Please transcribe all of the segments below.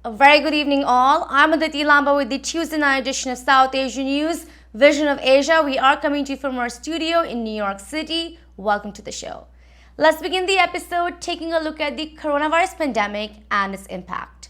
A very good evening all. I'm Aditi Lamba with the Tuesday night edition of South Asian News, Vision of Asia. We are coming to you from our studio in New York City. Welcome to the show. Let's begin the episode taking a look at the coronavirus pandemic and its impact.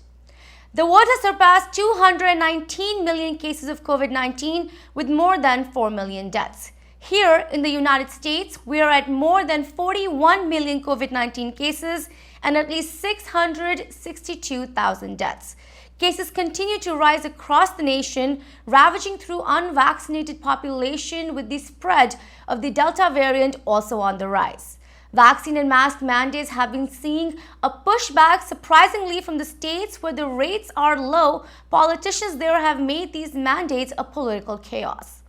The world has surpassed 219 million cases of COVID-19 with more than 4 million deaths. Here in the United States, we are at more than 41 million COVID-19 cases and at least 662,000 deaths. Cases continue to rise across the nation, ravaging through unvaccinated population with the spread of the Delta variant also on the rise. Vaccine and mask mandates have been seeing a pushback surprisingly from the states where the rates are low. Politicians there have made these mandates a political chaos.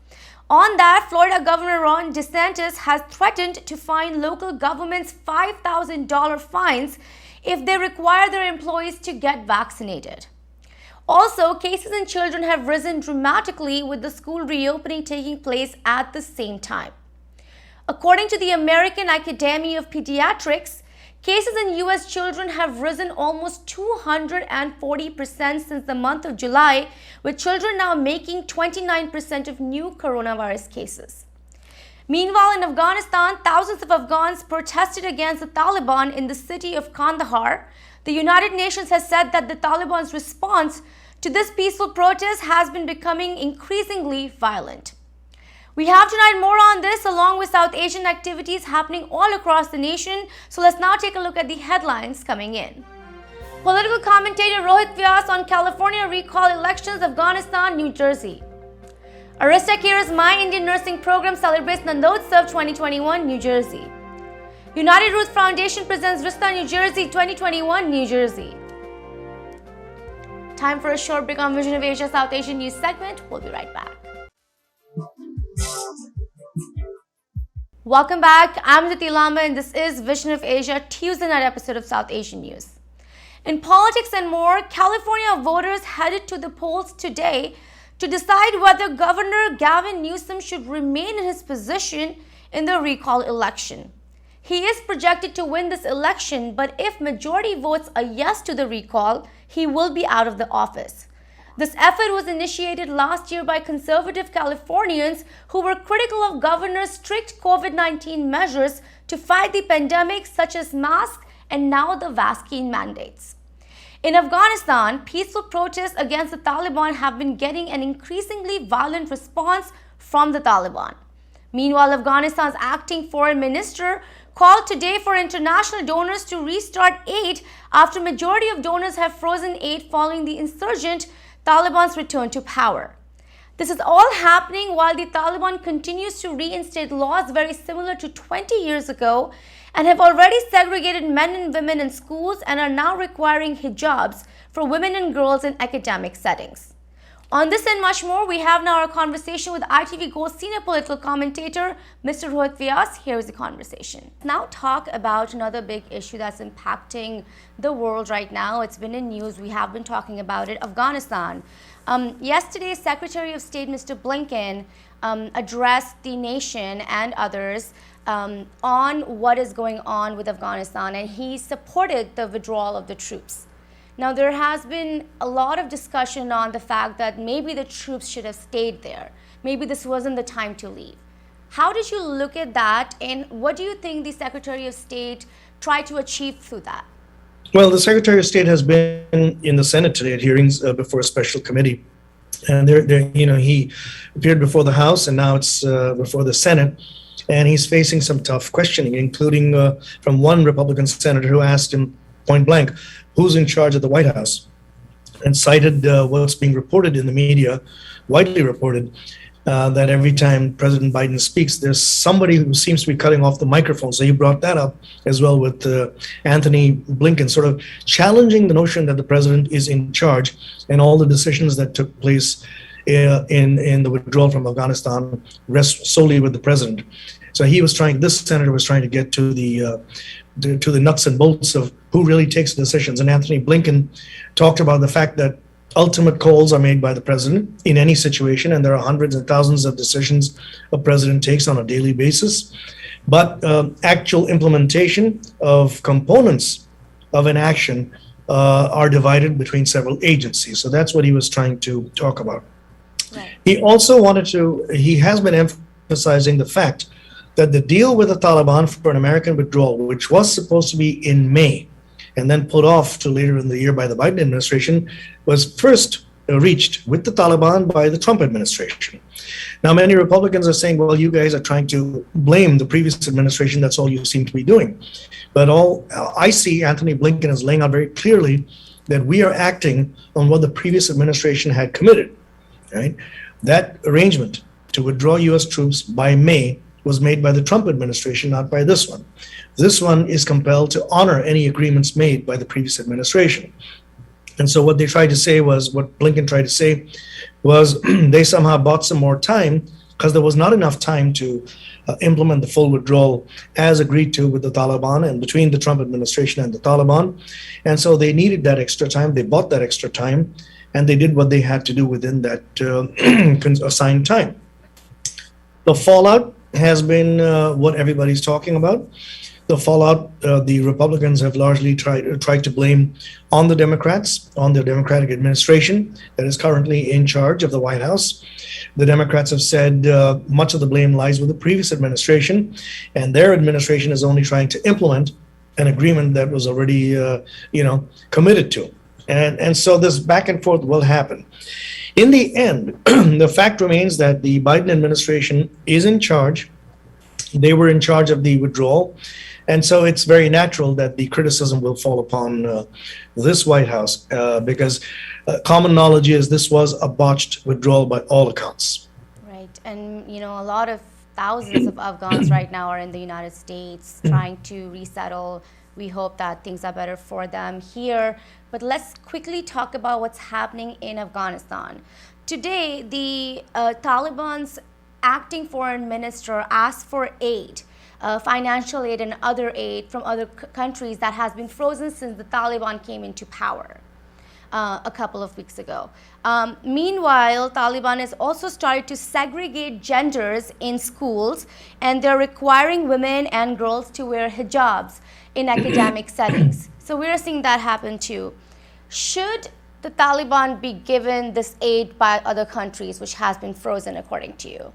On that, Florida Governor Ron DeSantis has threatened to fine local governments $5,000 fines if they require their employees to get vaccinated. Also, cases in children have risen dramatically with the school reopening taking place at the same time. According to the American Academy of Pediatrics, cases in U.S. children have risen almost 240% since the month of July, with children now making 29% of new coronavirus cases. Meanwhile, in Afghanistan, thousands of Afghans protested against the Taliban in the city of Kandahar. The United Nations has said that the Taliban's response to this peaceful protest has been becoming increasingly violent. We have tonight more on this along with South Asian activities happening all across the nation. So let's now take a look at the headlines coming in. Political commentator Rohit Vyas on California recall elections, Afghanistan, New Jersey. Aristacare's My Indian Nursing Program celebrates Nandotsav 2021, New Jersey. United Roots Foundation presents Rishta, New Jersey 2021, New Jersey. Time for a short break on Vision of Asia South Asian News segment. We'll be right back. Welcome back. I'm Aditi Lamba and this is Vision of Asia, Tuesday night episode of South Asian News. In politics and more, California voters headed to the polls today to decide whether Governor Gavin Newsom should remain in his position in the recall election. He is projected to win this election, but if majority votes a yes to the recall, he will be out of the office. This effort was initiated last year by conservative Californians who were critical of governor's strict COVID-19 measures to fight the pandemic, such as masks and now the vaccine mandates. In Afghanistan, peaceful protests against the Taliban have been getting an increasingly violent response from the Taliban. Meanwhile, Afghanistan's acting foreign minister called today for international donors to restart aid after majority of donors have frozen aid following the insurgent Taliban's return to power. This is all happening while the Taliban continues to reinstate laws very similar to 20 years ago and have already segregated men and women in schools and are now requiring hijabs for women and girls in academic settings. On this and much more, we have now our conversation with ITV Gold senior political commentator, Mr. Rohit Vyas. Here is the conversation. Now talk about another big issue that's impacting the world right now. It's been in news. We have been talking about it. Afghanistan. Yesterday, Secretary of State Mr. Blinken addressed the nation and others on what is going on with Afghanistan, and he supported the withdrawal of the troops. Now, there has been a lot of discussion on the fact that maybe the troops should have stayed there. Maybe this wasn't the time to leave. How did you look at that, and what do you think the Secretary of State tried to achieve through that? Well, the Secretary of State has been in the Senate today at hearings before a special committee. And he appeared before the House, and now it's before the Senate. And he's facing some tough questioning, including from one Republican senator who asked him point blank, who's in charge of the White House, and cited what's being reported in the media, widely reported, that every time President Biden speaks, there's somebody who seems to be cutting off the microphone. So you brought that up as well with Anthony Blinken, sort of challenging the notion that the president is in charge, and all the decisions that took place in the withdrawal from Afghanistan rest solely with the president. So this senator was trying to get to the nuts and bolts of who really takes decisions. And Anthony Blinken talked about the fact that ultimate calls are made by the president in any situation, and there are hundreds and thousands of decisions a president takes on a daily basis. But actual implementation of components of an action are divided between several agencies. So that's what he was trying to talk about. Right. He has been emphasizing the fact that the deal with the Taliban for an American withdrawal, which was supposed to be in May and then put off to later in the year by the Biden administration, was first reached with the Taliban by the Trump administration. Now, many Republicans are saying, well, you guys are trying to blame the previous administration. That's all you seem to be doing. But I see Anthony Blinken is laying out very clearly that we are acting on what the previous administration had committed. Right? That arrangement to withdraw U.S. troops by May was made by the Trump administration, not by this one. This one is compelled to honor any agreements made by the previous administration. And so what Blinken tried to say was they somehow bought some more time because there was not enough time to implement the full withdrawal as agreed to with the Taliban and between the Trump administration and the Taliban. And so they needed that extra time. They bought that extra time, and they did what they had to do within that assigned time. The fallout has been what everybody's talking about. The fallout, the Republicans have largely tried to blame on the Democrats, on the Democratic administration that is currently in charge of the White House. The Democrats have said much of the blame lies with the previous administration, and their administration is only trying to implement an agreement that was already, committed to. And so this back and forth will happen. In the end, the fact remains that the Biden administration is in charge. They were in charge of the withdrawal. And so it's very natural that the criticism will fall upon this White House because common knowledge is this was a botched withdrawal by all accounts. Right. And, a lot of thousands of Afghans right now are in the United States trying to resettle. We hope that things are better for them here. But let's quickly talk about what's happening in Afghanistan. Today, the Taliban's acting foreign minister asked for aid, financial aid and other aid from other countries that has been frozen since the Taliban came into power a couple of weeks ago. Meanwhile, Taliban has also started to segregate genders in schools, and they're requiring women and girls to wear hijabs in academic settings. So we're seeing that happen too. Should the Taliban be given this aid by other countries, which has been frozen, according to you?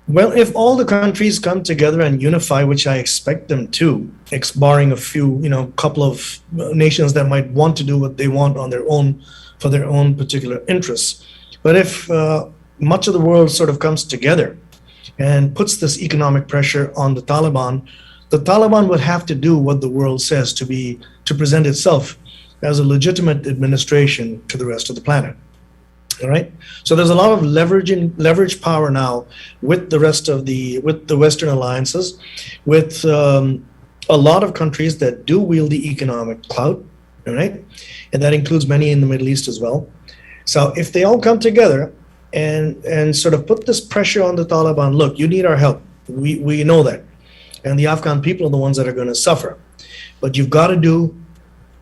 Well, if all the countries come together and unify, which I expect them to, barring a few, couple of nations that might want to do what they want on their own for their own particular interests. But if much of the world sort of comes together and puts this economic pressure on the Taliban would have to do what the world says to present itself as a legitimate administration to the rest of the planet. All right. So there's a lot of leverage power now with the Western alliances, with a lot of countries that do wield the economic clout. All right, and that includes many in the Middle East as well. So if they all come together and sort of put this pressure on the Taliban, look, you need our help. We know that, and the Afghan people are the ones that are going to suffer. But you've got to do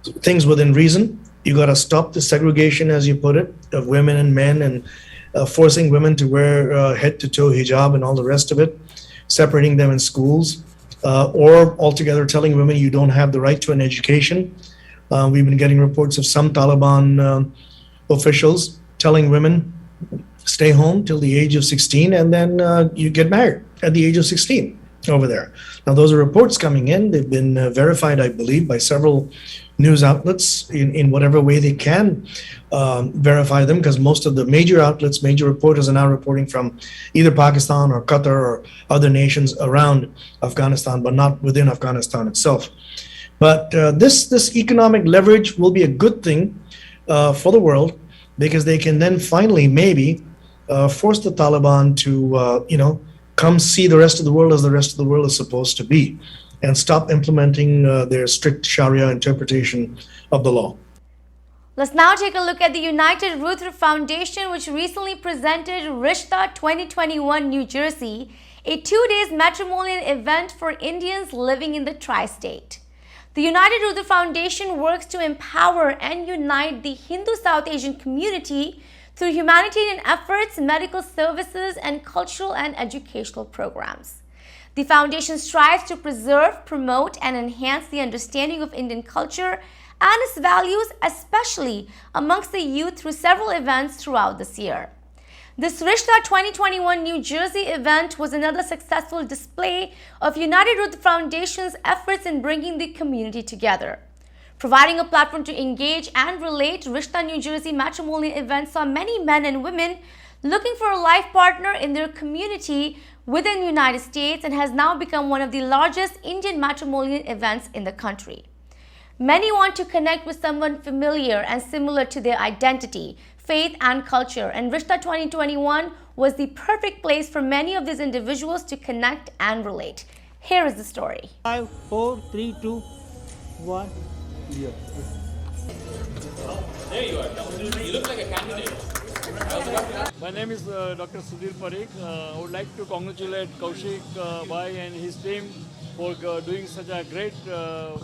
things within reason. You got to stop the segregation, as you put it, of women and men, and forcing women to wear head-to-toe hijab and all the rest of it, separating them in schools, or altogether telling women you don't have the right to an education. We've been getting reports of some Taliban officials telling women, stay home till the age of 16, and then you get married at the age of 16 over there. Now, those are reports coming in. They've been verified, I believe, by several news outlets in whatever way they can verify them, because most of the major outlets, major reporters are now reporting from either Pakistan or Qatar or other nations around Afghanistan, but not within Afghanistan itself. But this economic leverage will be a good thing for the world because they can then finally maybe force the Taliban to come see the rest of the world as the rest of the world is supposed to be, and stop implementing their strict Sharia interpretation of the law. Let's now take a look at the United Rudra Foundation, which recently presented Rishta 2021 New Jersey, a 2-day matrimonial event for Indians living in the tri-state. The United Rudra Foundation works to empower and unite the Hindu South Asian community through humanitarian efforts, medical services, and cultural and educational programs. The foundation strives to preserve, promote, and enhance the understanding of Indian culture and its values, especially amongst the youth, through several events throughout this year. This Rishta 2021 New Jersey event was another successful display of United Rudra Foundation's efforts in bringing the community together. Providing a platform to engage and relate, Rishta New Jersey matrimonial event saw many men and women looking for a life partner in their community within the United States and has now become one of the largest Indian matrimonial events in the country. Many want to connect with someone familiar and similar to their identity, faith, and culture, and Rishta 2021 was the perfect place for many of these individuals to connect and relate. Here is the story. 5, 4, 3, 2, 1. Yeah. There you are. You look like a candidate. My name is Dr. Sudhir Parikh. I would like to congratulate Kaushik Bhai and his team for doing such a great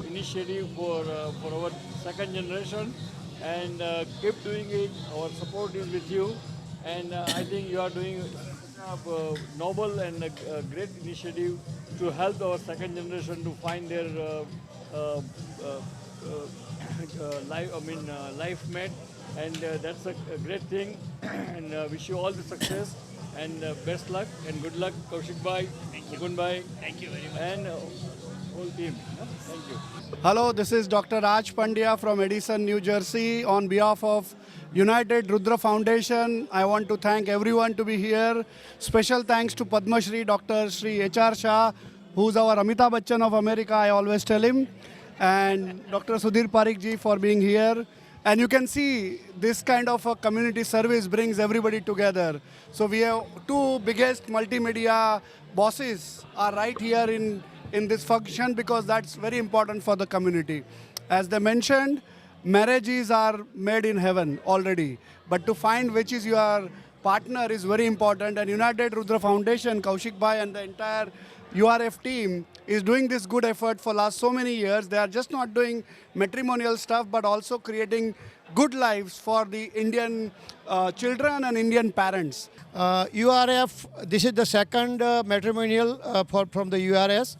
initiative for our second generation, and keep doing it. Our support is with you, and I think you are doing a noble and a great initiative to help our second generation to find their life mate, and that's a great thing. And wish you all the success and best luck and good luck, Kaushik Bhai, Mukund Bhai. Thank you very much. And whole team. Thank you. Hello, this is Dr. Raj Pandya from Edison, New Jersey. On behalf of United Rudra Foundation, I want to thank everyone to be here. Special thanks to Padma Shri Dr. Shri H.R. Shah, who's our Amitabh Bachchan of America, I always tell him. And Dr. Sudhir Parikh ji for being here. And you can see this kind of a community service brings everybody together. So we have two biggest multimedia bosses are right here in this function because that's very important for the community. As they mentioned, marriages are made in heaven already. But to find which is your partner is very important. And United Rudra Foundation, Kaushik Bhai and the entire URF team is doing this good effort for last so many years. They are just not doing matrimonial stuff, but also creating good lives for the Indian children and Indian parents. URF, this is the second matrimonial from the URS.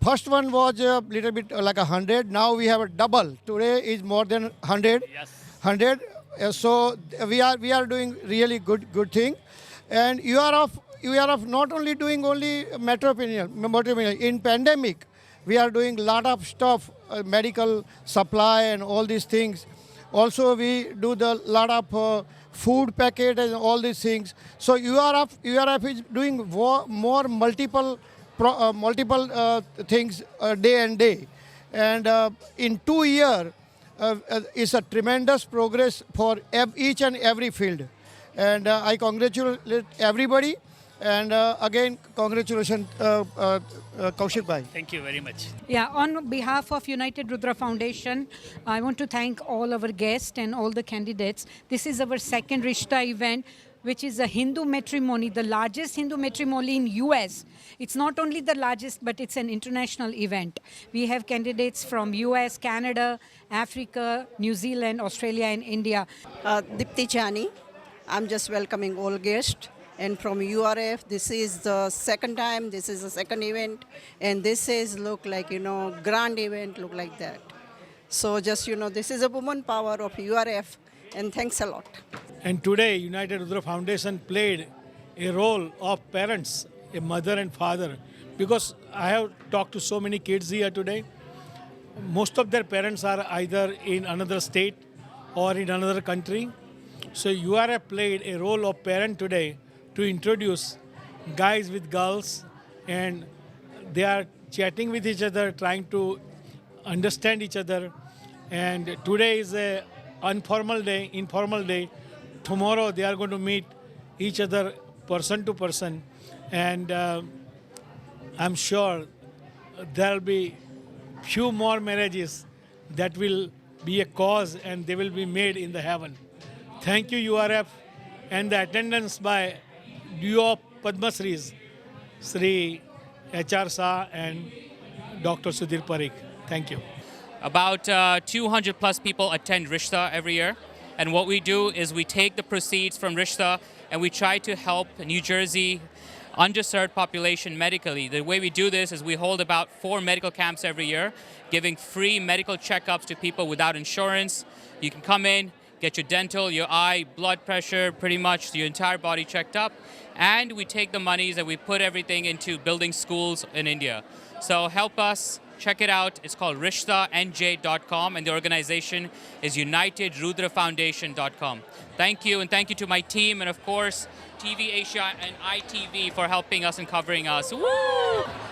First one was a little bit like 100. Now we have a double. Today is more than 100. Yes. 100. So we are doing really good thing. And URF not only doing only matrimonial. In pandemic, we are doing lot of stuff, medical supply and all these things. Also, we do the lot of food packet and all these things. So URF is doing more multiple things day and day. And in 2 years, it's a tremendous progress for each and every field. And I congratulate everybody. And again, congratulations, Kaushik Bhai. Thank you very much. Yeah, on behalf of United Rudra Foundation, I want to thank all our guests and all the candidates. This is our second Rishta event, which is a Hindu matrimony, the largest Hindu matrimony in US. It's not only the largest, but it's an international event. We have candidates from US, Canada, Africa, New Zealand, Australia, and India. Dipti Chani, I'm just welcoming all guests. And from URF, this is the second time, this is the second event, and this is look like, grand event, look like that. So just, this is a woman power of URF, and thanks a lot. And today, United Rudra Foundation played a role of parents, a mother and father, because I have talked to so many kids here today. Most of their parents are either in another state or in another country. So URF played a role of parent today to introduce guys with girls, and they are chatting with each other, trying to understand each other. And today is a informal day. Tomorrow they are going to meet each other person to person. And I'm sure there will be few more marriages that will be a cause and they will be made in the heaven. Thank you, URF, and the attendance by duo Padma Shris, Sri H.R. Shah and Dr. Sudhir Parikh. Thank you. About 200 plus people attend Rishta every year. And what we do is we take the proceeds from Rishta and we try to help New Jersey underserved population medically. The way we do this is we hold about 4 medical camps every year, giving free medical checkups to people without insurance. You can come in, get your dental, your eye, blood pressure, pretty much your entire body checked up. And we take the monies and we put everything into building schools in India. So help us. Check it out. It's called rishtanj.com and the organization is unitedrudrafoundation.com. Thank you, and thank you to my team and of course TV Asia and ITV for helping us and covering us. Woo!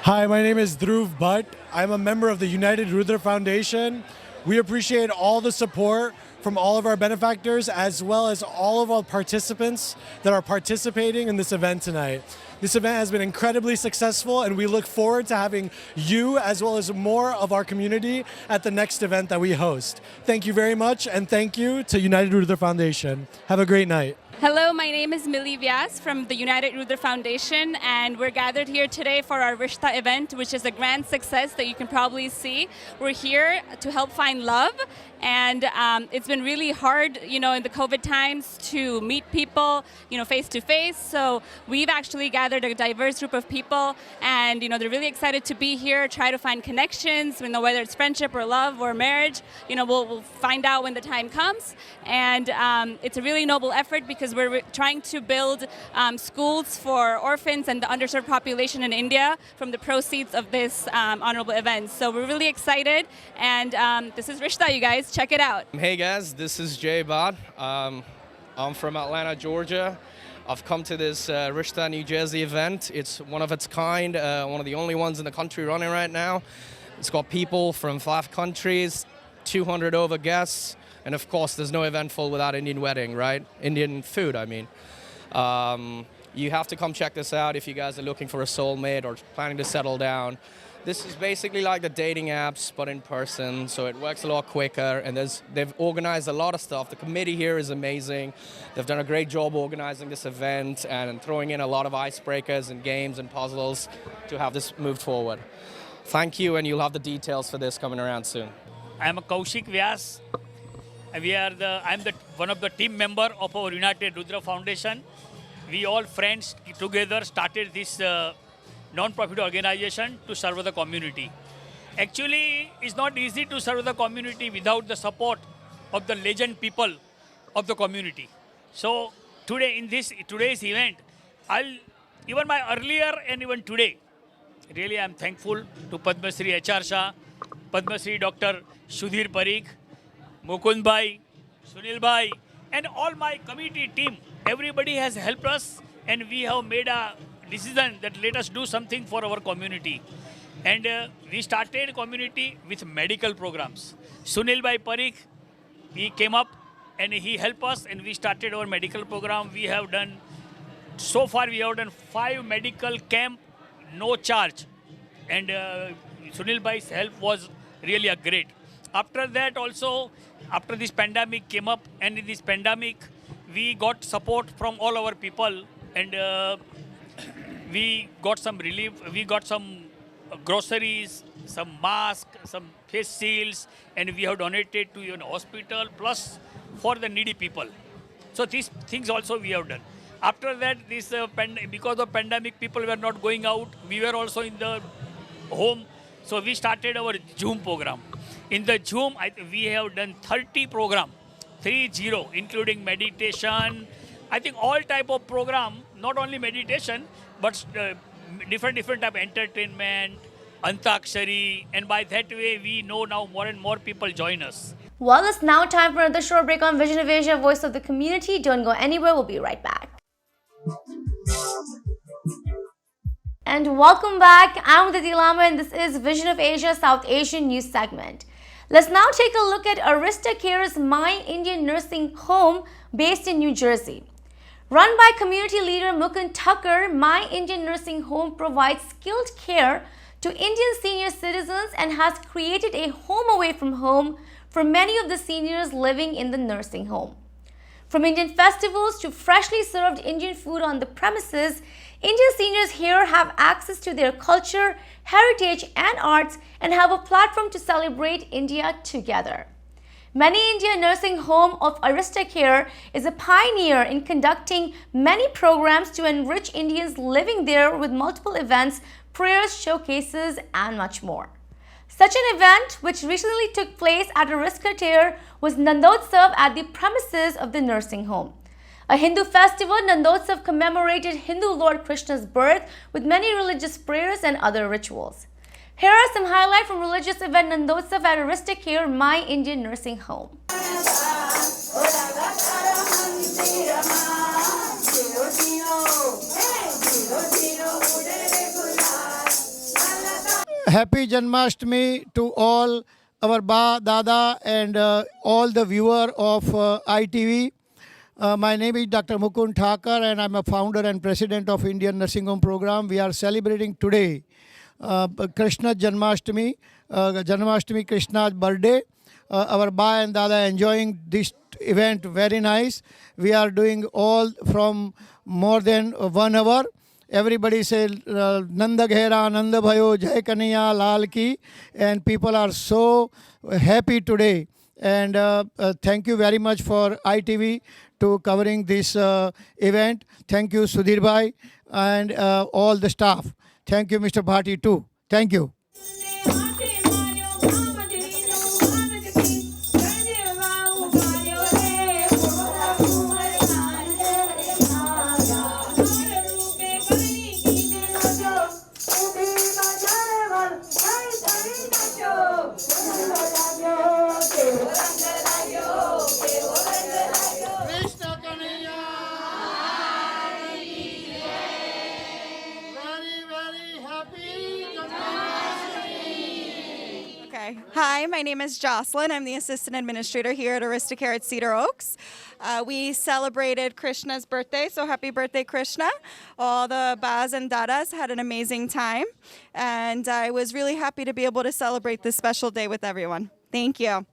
Hi, my name is Dhruv Bhatt. I'm a member of the United Rudra Foundation. We appreciate all the support from all of our benefactors as well as all of our participants that are participating in this event tonight. This event has been incredibly successful and we look forward to having you as well as more of our community at the next event that we host. Thank you very much and thank you to United Rudra Foundation. Have a great night. Hello, my name is Vyas from the United Rudra Foundation, and we're gathered here today for our Rishta event, which is a grand success that you can probably see. We're here to help find love, and it's been really hard, in the COVID times to meet people, face to face. So we've actually gathered a diverse group of people, and they're really excited to be here, try to find connections, whether it's friendship or love or marriage. We'll find out when the time comes, and it's a really noble effort because we're trying to build schools for orphans and the underserved population in India from the proceeds of this honorable event. So we're really excited, and this is Rishta, you guys. Check it out. Hey guys, this is Jay Bad. I'm from Atlanta, Georgia. I've come to this Rishta, New Jersey event. It's one of its kind, one of the only ones in the country running right now. It's got people from 5 countries, 200 over guests. And of course, there's no event full without Indian wedding, right? Indian food, I mean. You have to come check this out if you guys are looking for a soulmate or planning to settle down. This is basically like the dating apps, but in person, so it works a lot quicker. And they've organized a lot of stuff. The committee here is amazing. They've done a great job organizing this event and throwing in a lot of icebreakers and games and puzzles to have this moved forward. Thank you, and you'll have the details for this coming around soon. I am Kaushik Vyas. I'm one of the team member of our United Rudra Foundation. We all friends together started this non-profit organization to serve the community. Actually, it's not easy to serve the community without the support of the legend people of the community. So today, in today's event, even my earlier and even today, really I'm thankful to Padma Shri H.R. Shah, Padma Shri Dr. Sudhir Parikh, Mukund Bhai, Sunil Bhai, and all my committee team. Everybody has helped us, and we have made a decision that let us do something for our community. And we started community with medical programs. Sunil Bhai Parikh, he came up and he helped us, and we started our medical program. So far we have done 5 medical camp, no charge. And Sunil Bhai's help was really great. After that also, after this pandemic came up, and in this pandemic, we got support from all our people, and we got some relief. We got some groceries, some masks, some face shields, and we have donated to a hospital, plus for the needy people. So these things also we have done. After that, because of pandemic, people were not going out. We were also in the home. So we started our Zoom program. In the Zoom, we have done 30 program, 30, including meditation. I think all type of program, not only meditation, but different type of entertainment, Antakshari, and by that way, we know now more and more people join us. Well, it's now time for another short break on Vision of Asia, Voice of the Community. Don't go anywhere. We'll be right back. And welcome back. I'm Aditi Lama and this is Vision of Asia South Asian News segment. Let's now take a look at Aristacare's My Indian Nursing Home based in New Jersey. Run by community leader Mukund Thakur, My Indian Nursing Home provides skilled care to Indian senior citizens and has created a home away from home for many of the seniors living in the nursing home. From Indian festivals to freshly served Indian food on the premises, Indian seniors here have access to their culture, heritage and arts and have a platform to celebrate India together. Many India Nursing Home of Aristacare is a pioneer in conducting many programs to enrich Indians living there with multiple events, prayers, showcases and much more. Such an event, which recently took place at Aristacare, was Nandotsav at the premises of the nursing home. A Hindu festival, Nandotsav commemorated Hindu Lord Krishna's birth with many religious prayers and other rituals. Here are some highlights from religious event Nandotsav at Aristacare, My Indian Nursing Home. Happy Janmashtami to all our Ba, Dada and all the viewer of ITV. My name is Dr. Mukund Thakur and I'm a founder and president of Indian Nursing Home Program. We are celebrating today Krishna Janmashtami, Krishna's birthday. Our Ba and Dada enjoying this event very nice. We are doing all from more than 1 hour. Everybody say Nanda Ghera, Nanda Bhayo, Jai Kanaya, Lal Ki, and people are so happy today. And thank you very much for ITV to covering this event. Thank you Sudhir Bhai and all the staff. Thank you Mr. Bhati too. Thank you. Hi, my name is Jocelyn. I'm the assistant administrator here at Aristacare at Cedar Oaks. We celebrated Krishna's birthday, so happy birthday, Krishna. All the Bas and Dadas had an amazing time, and I was really happy to be able to celebrate this special day with everyone. Thank you.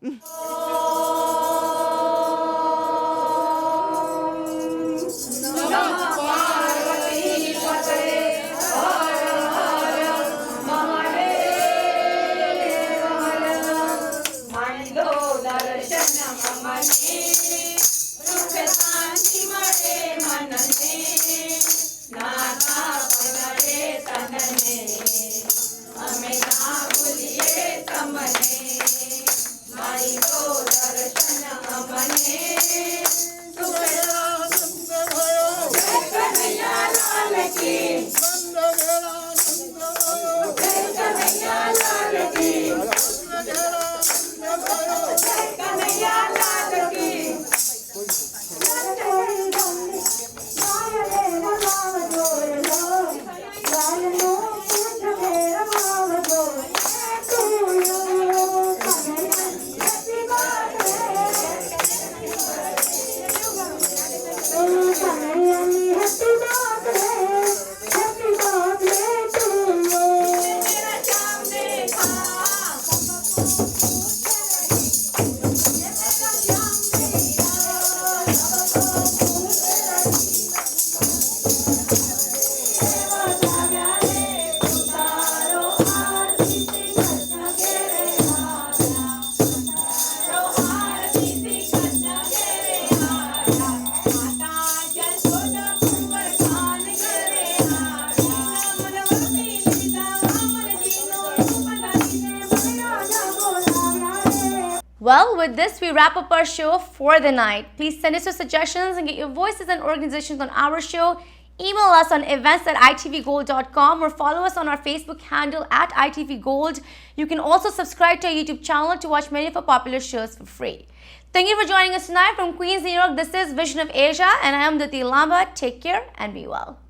Well, with this, we wrap up our show for the night. Please send us your suggestions and get your voices and organizations on our show. Email us on events@itvgold.com or follow us on our Facebook handle @itvgold. You can also subscribe to our YouTube channel to watch many of our popular shows for free. Thank you for joining us tonight from Queens, New York. This is Vision of Asia and I am Aditi Lamba. Take care and be well.